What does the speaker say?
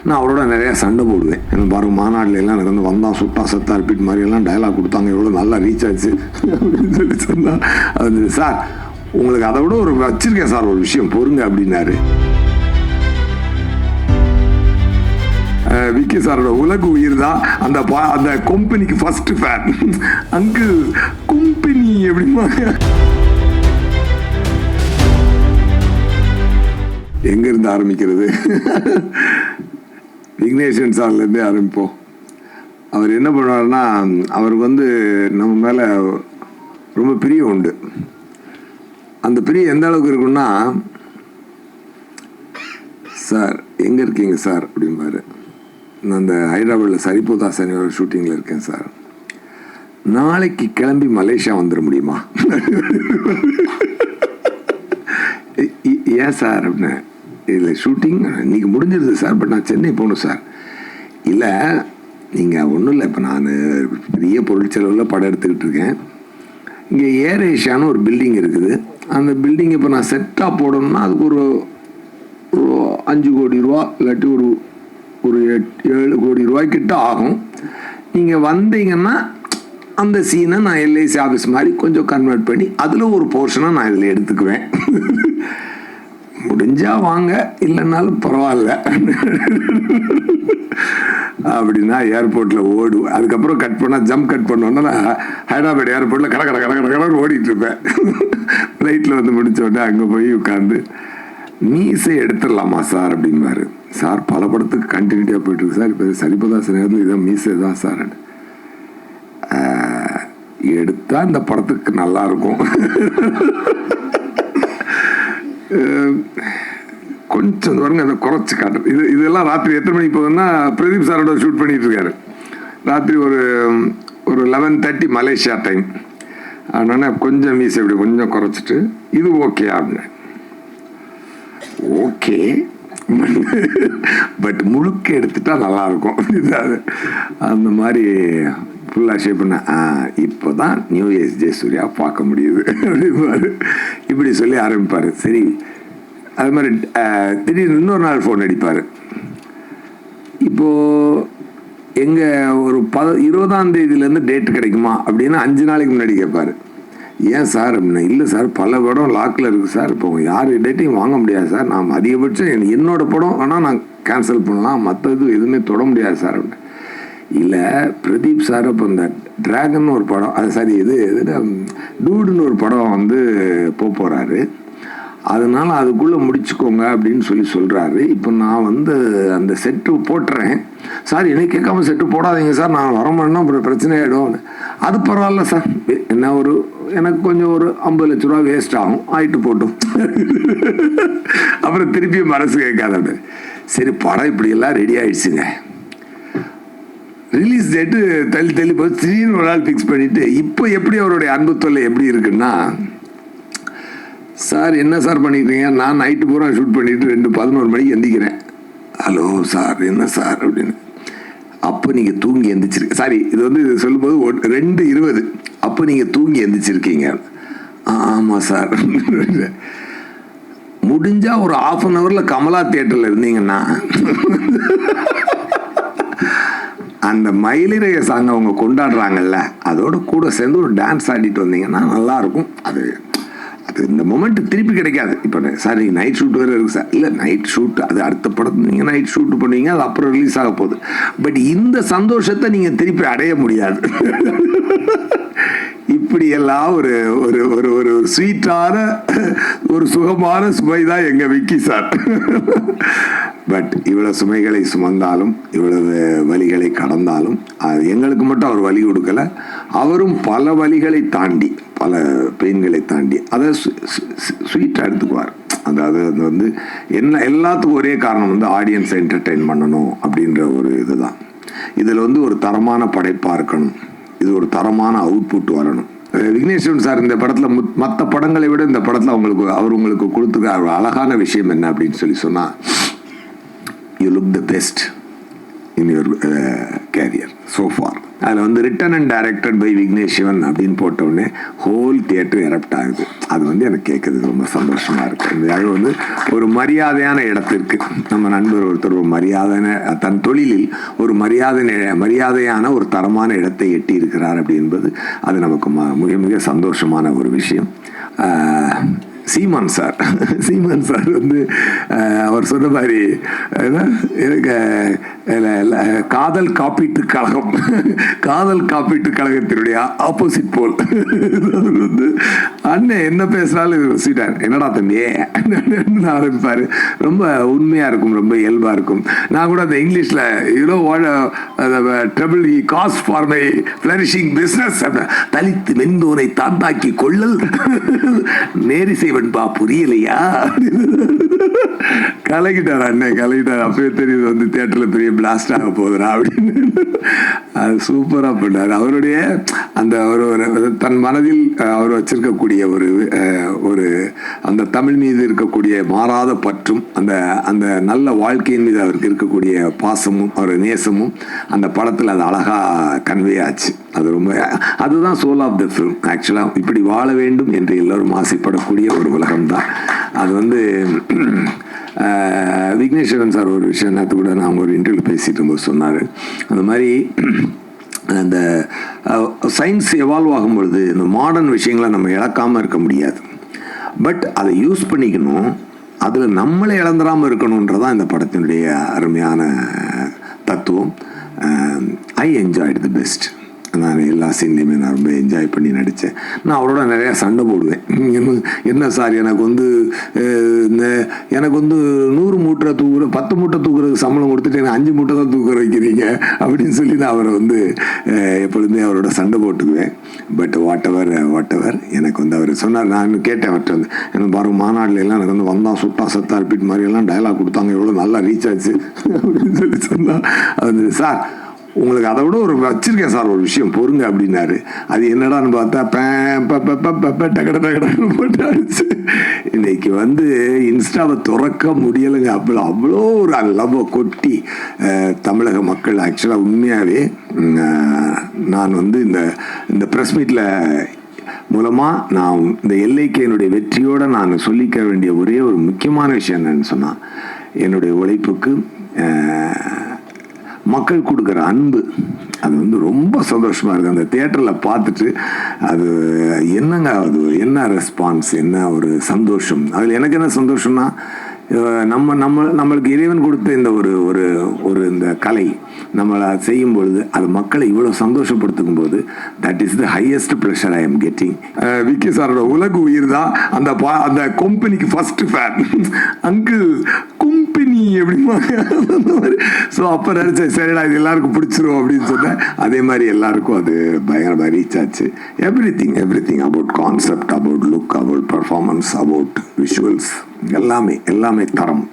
நான் அவரோட நிறையா சண்டை போடுவேன். எனக்கு பாருங்க மாநாட்டில் எல்லாம் எனக்கு வந்து வந்தான் சுட்டா சத்தா ரிப்பீட் மாதிரி எல்லாம் டயலாக் கொடுத்தாங்க, எவ்வளோ நல்லா ரீச் ஆச்சு அப்படின்னு சொல்லி சொன்னால் அது சார் உங்களுக்கு அதை விட ஒரு வச்சிருக்கேன் சார் ஒரு விஷயம் பொறுங்க அப்படின்னாரு. விக்கி சாரோட உலக உயிர் தான் அந்த அந்த கம்பெனிக்கு ஃபர்ஸ்ட் ஃபேன். அங்கு கம்பெனி எப்படிமா எங்கிருந்து ஆரம்பிக்கிறது? விக்னேஷன் சார்லேருந்தே ஆரம்பிப்போம். அவர் என்ன பண்ணுவார்னா, அவருக்கு வந்து நம்ம மேலே ரொம்ப பிரியம் உண்டு. அந்த பிரியம் எந்த அளவுக்கு இருக்குன்னா, சார் எங்கே இருக்கீங்க சார் அப்படிம்பாரு. நான் அந்த ஹைதராபாத்தில் சரிபோதா சனியோட ஷூட்டிங்கில் இருக்கேன் சார், நாளைக்கு கிளம்பி மலேசியா வந்துட முடியுமா? ஏன் சார் அப்படின்னு. இல்லை ஷூட்டிங் இன்றைக்கி முடிஞ்சிருது சார், பட் நான் சென்னை போகணும் சார். இல்லை நீங்கள் ஒன்றும் இல்லை, இப்போ நான் பெரிய பொருள் செலவில் படம் எடுத்துக்கிட்டு இருக்கேன். இங்கே ஏர் ஏஷியான்னு ஒரு பில்டிங் இருக்குது. அந்த பில்டிங் இப்போ நான் செட்டாக போடணும்னா அதுக்கு ஒரு 5 கோடி ரூபா இல்லாட்டி ஒரு 7 கோடி ரூபாய்க்கிட்ட ஆகும். நீங்கள் வந்தீங்கன்னா அந்த சீனை நான் எல்ஐசி ஆஃபீஸ் மாதிரி கொஞ்சம் கன்வெர்ட் பண்ணி அதில் ஒரு போர்ஷனை நான் இதில் எடுத்துக்குவேன். முடிஞ்சா வாங்க, இல்லைன்னாலும் பரவாயில்ல அப்படின்னா ஏர்போர்ட்டில் ஓடுவேன். அதுக்கப்புறம் கட் பண்ணால் ஜம்ப் கட் பண்ணோன்னா நான் ஹைதராபாத் ஏர்போர்ட்டில் கடை ஓடிட்டு இருப்பேன். ஃப்ளைட்டில் வந்து முடிச்ச உடனே அங்கே போய் உட்காந்து மீசை எடுத்துடலாமா சார் அப்படின்பாரு. சார் பல படத்துக்கு கண்டினியூட்டியாக போயிட்டுருக்கு சார், இப்போ சரிபதா நேரத்தில் இதான் மீசை தான் சார் எடுத்தால் இந்த படத்துக்கு நல்லாயிருக்கும். கொஞ்சம் பாருங்க அதை குறைச்சி காட்டுறது. இதெல்லாம் ராத்திரி எத்தனை மணிக்கு போகுதுன்னா, பிரதீப் சாரோட ஷூட் பண்ணிட்டு இருக்காரு. ராத்திரி ஒரு 11:30 மலேசியா டைம். அதனால் கொஞ்சம் மீசை இப்படி கொஞ்சம் குறைச்சிட்டு இது ஓகே அப்படின்னு. ஓகே பட் முழுக்க எடுத்துட்டா நல்லாயிருக்கும் அந்த மாதிரி ஃபுல்லாக ஷேப் பண்ண. இப்போ தான் நியூ ஏஜ் ஜெயசூர்யா பார்க்க முடியுது அப்படின்பாரு. இப்படி சொல்லி ஆரம்பிப்பார். சரி, அது மாதிரி திடீர்னு இன்னொரு நாள் ஃபோன் அடிப்பார். இப்போது எங்கள் ஒரு 20ஆம் தேதியிலேருந்து டேட்டு கிடைக்குமா அப்படின்னு 5 நாளைக்கு முன்னாடி கேட்பார். ஏன் சார் அப்படின்னா, இல்லை சார் பல படம் லாக்கில் இருக்குது சார், இப்போ யார் டேட்டையும் வாங்க முடியாது சார், நான் அதிகபட்சம் என்னோடய படம் வேணால் நான் கேன்சல் பண்ணலாம், மற்றது எதுவுமே தொட முடியாது சார் அப்படின்னு. இல்லை பிரதீப் சார் இப்போ இந்த ட்ராகன் ஒரு படம், அது சரி இது டூடுன்னு ஒரு படம் வந்து போகிறாரு, அதனால் அதுக்குள்ளே முடிச்சுக்கோங்க அப்படின்னு சொல்கிறாரு. இப்போ நான் வந்து அந்த செட்டு போட்டுறேன் சார், எனக்கு கேட்காம செட்டு போடாதீங்க சார், நான் வரமாட்டேன்னா அப்புறம் பிரச்சனை ஆகிடும். அது பரவாயில்ல சார், என்ன எனக்கு கொஞ்சம் ஒரு 50 லட்ச ரூபா வேஸ்ட் ஆகும், ஆகிட்டு போட்டும். அப்புறம் திருப்பி மனசு கேட்காத. சரி படம் இப்படியெல்லாம் ரெடி ஆகிடுச்சுங்க, ரிலீஸ் டேட்டு தள்ளி போய் திடீர்னு ஒரு நாள் ஃபிக்ஸ் பண்ணிவிட்டு, இப்போ எப்படி அவருடைய அன்பு தொல்லை எப்படி இருக்குன்னா, சார் என்ன சார் பண்ணிக்கிறீங்க, நான் நைட்டு பூரா ஷூட் பண்ணிவிட்டு 2:11 மணிக்கு எந்திக்கிறேன். ஹலோ சார் என்ன சார் அப்படின்னு. அப்போ நீங்கள் தூங்கி எந்திரிச்சிருக்க, சாரி இது வந்து சொல்லும்போது 2:20, அப்போ நீங்கள் தூங்கி எந்திரிச்சிருக்கீங்க. ஆமாம் சார். முடிஞ்சால் ஒரு 1/2 ஹவரில் கமலா தியேட்டரில் இருந்தீங்கன்னா அந்த மயிலிறைய சாங் அவங்க கொண்டாடுறாங்கல்ல, அதோட கூட சேர்ந்து ஒரு டான்ஸ் ஆடிட்டு வந்தீங்கன்னா நல்லாயிருக்கும். அது இந்த மொமெண்ட் திருப்பி கிடைக்காது. இப்போ சார் நீங்கள் நைட் ஷூட் வேறு இருக்குது சார், இல்லை நைட் ஷூட் அது அடுத்த படத்து நீங்கள் நைட் ஷூட் பண்ணுவீங்க, அது அப்புறம் ரிலீஸ் ஆக போகுது. பட் இந்த சந்தோஷத்தை நீங்கள் திருப்பி அடைய முடியாது. இப்படியெல்லாம் ஒரு ஒரு ஒரு ஒரு ஸ்வீட்டான ஒரு சுகமான சுமை தான் எங்கள் விக்கி சார். பட் இவ்வளோ சுமைகளை சுமந்தாலும் இவ்வளவு வலிகளை கடந்தாலும் அது எங்களுக்கு மட்டும் அவர் வலி கொடுக்கல, அவரும் பல வலிகளை தாண்டி பல பெயின்களை தாண்டி அதை ஸ்வீட்டாக எடுத்துக்குவார். அதாவது அது வந்து எல்லாத்துக்கும் ஒரே காரணம் வந்து ஆடியன்ஸை என்டர்டெயின் பண்ணணும் அப்படின்ற ஒரு இதுதான். இதில் வந்து ஒரு தரமான படைப்பாக இருக்கணும், இது ஒரு தரமான அவுட்புட் வரணும். விக்னேஸ்வரன் சார் இந்த படத்தில் மற்ற படங்களை விட இந்த படத்தில் அவர் உங்களுக்கு கொடுத்துருக்க அழகான விஷயம் என்ன அப்படின்னு சொல்லி சொன்னால், you look the best in your career so far. அதில் வந்து written and directed by Vignesh Shivan அப்படின்னு போட்ட உடனே ஹோல் தியேட்டர் எரப்ட் ஆகுது. அது வந்து எனக்கு கேட்குறது ரொம்ப சந்தோஷமாக இருக்குது. இந்த அது வந்து ஒரு மரியாதையான இடத்திற்கு நம்ம நண்பர் ஒருத்தர் ஒரு மரியாதையான தன் தொழிலில் ஒரு மரியாதையான ஒரு தரமான இடத்தை எட்டி இருக்கிறார் அப்படி என்பது அது நமக்கு மிக மிக சந்தோஷமான ஒரு விஷயம். சீமான் சார் வந்து அவர் சொன்ன மாதிரி எனக்கு காதல் காப்பீட்டு கழகம் காதல் காப்பீட்டு கழகத்தினுடைய ஆப்போசிட் போல் வந்து அண்ணன் என்ன பேசுறாலும் சீட்டார் என்னடா தம்பி ஆரம்பிப்பாரு. ரொம்ப உண்மையா இருக்கும், ரொம்ப இயல்பா இருக்கும். நான் கூட அந்த இங்கிலீஷ்ல trouble he cost for my flourishing business தலித்து வெந்தோனை தாண்டாக்கி கொள்ளல் நேரி செய்வன்பா புரியலையா கலக்கிட்டார் அண்ணன் கலக்கிட்டார். அப்பவே தெரியுது வந்து தியேட்டர்ல பெரிய பிளாஸ்ட் ஆக போகுதுரா அப்படின்னு. அது சூப்பரா பண்ணார். அவருடைய அந்த ஒரு தன் மனதில் அவர் வச்சிருக்கக்கூடிய ஒரு அந்த தமிழ் மீது இருக்கக்கூடிய மாறாத பற்றும் அந்த நல்ல வாழ்க்கையின் மீது அவருக்கு இருக்கக்கூடிய பாசமும் அவர் நேசமும் அந்த படத்தில் அது அழகா கன்வே ஆச்சு. அது ரொம்ப அதுதான் சோல் ஆஃப் த ஃபிலிம். ஆக்சுவலாக இப்படி வாழ வேண்டும் என்று எல்லோரும் ஆசைப்படக்கூடிய ஒரு உலகம்தான் அது. வந்து விக்னேஸ்வரன் சார் ஒரு விஷயம் நேற்று கூட நான் ஒரு இன்டர்வியூ பேசிட்டு இருக்கும்போது சொன்னார். அந்த மாதிரி அந்த சயின்ஸ் எவால்வ் ஆகும் பொழுது இந்த மாடர்ன் விஷயங்களை நம்ம இழக்காமல் இருக்க முடியாது. பட் அதை யூஸ் பண்ணிக்கணும், அதில் நம்மளை இழந்துடாமல் இருக்கணுன்றதான் இந்த படத்தினுடைய அருமையான தத்துவம். I enjoyed the best. நான் எல்லா சீன்லையுமே நான் ரொம்ப என்ஜாய் பண்ணி நடித்தேன். நான் அவரோட நிறையா சண்டை போடுவேன். என்ன சார் எனக்கு வந்து 100 மூட்டை தூக்குற 10 மூட்டை தூக்குறதுக்கு சம்பளம் கொடுத்துட்டு எனக்கு 5 மூட்டை தான் தூக்குற வைக்கிறீங்க அப்படின்னு சொல்லி நான் அவரை வந்து எப்பொழுதுமே அவரோட சண்டை போட்டுக்குவேன். பட் வாட் எவர் எனக்கு வந்து அவர் சொன்னார். நான் கேட்டேன் அவர்கிட்ட வந்து எனக்கு பாருங்க மாநாடுல எல்லாம் எனக்கு வந்து வந்தான் சுட்டா சத்தா ரிப்பீட் மாதிரி எல்லாம் டயலாக் கொடுத்தாங்க, எவ்வளோ நல்லா ரீச் ஆச்சு அப்படின்னு சொல்லி சொன்னால் அது சார் உங்களுக்கு அதை விட ஒரு வச்சிருக்கேன் சார் ஒரு விஷயம் பொறுங்க அப்படின்னாரு. அது என்னடான்னு பார்த்தா டகடன்னு போட்டு அடிச்சு இன்னைக்கு வந்து இன்ஸ்டாவை திறக்க முடியலைங்க. அவ்வளோ ஒரு லவ் கொட்டி தமிழக மக்கள் ஆக்சுவலாக உண்மையாகவே நான் வந்து இந்த ப்ரெஸ் மீட்டில் மூலமாக நான் இந்த எல்லைக்கு வெற்றியோடு நான் சொல்லிக்க வேண்டிய ஒரே ஒரு முக்கியமான விஷயம் என்னன்னு சொன்னால் என்னுடைய உழைப்புக்கு மக்கள் கொடுக்குற அன்பு அது வந்து ரொம்ப சந்தோஷமாக இருக்குது. அந்த தியேட்டரில் பார்த்துட்டு அது என்னங்க அது என்ன ரெஸ்பான்ஸ், என்ன ஒரு சந்தோஷம். அதில் எனக்கு என்ன சந்தோஷம்னா நம்மளுக்கு இறைவன் கொடுத்த இந்த ஒரு இந்த கலை நம்மளை செய்யும் பொழுது அது மக்களை இவ்வளோ சந்தோஷப்படுத்தும் போது that is the highest pleasure I am getting. Vicky சாரோட உலக உயிர் தான் அந்த கம்பெனிக்கு ஃபர்ஸ்ட் ஃபேன் அங்கிள் கம்பெனி அப்படிம்பாங்க. ஸோ அப்போ நினச்சேன் சரிடா இது எல்லாருக்கும் பிடிச்சிரும் அப்படின்னு சொன்னேன். அதே மாதிரி எல்லாருக்கும் அது பயங்கரமாக ரீச் ஆச்சு. Every thing about concept, about look, about performance, about visuals எல்லாமே தரம்.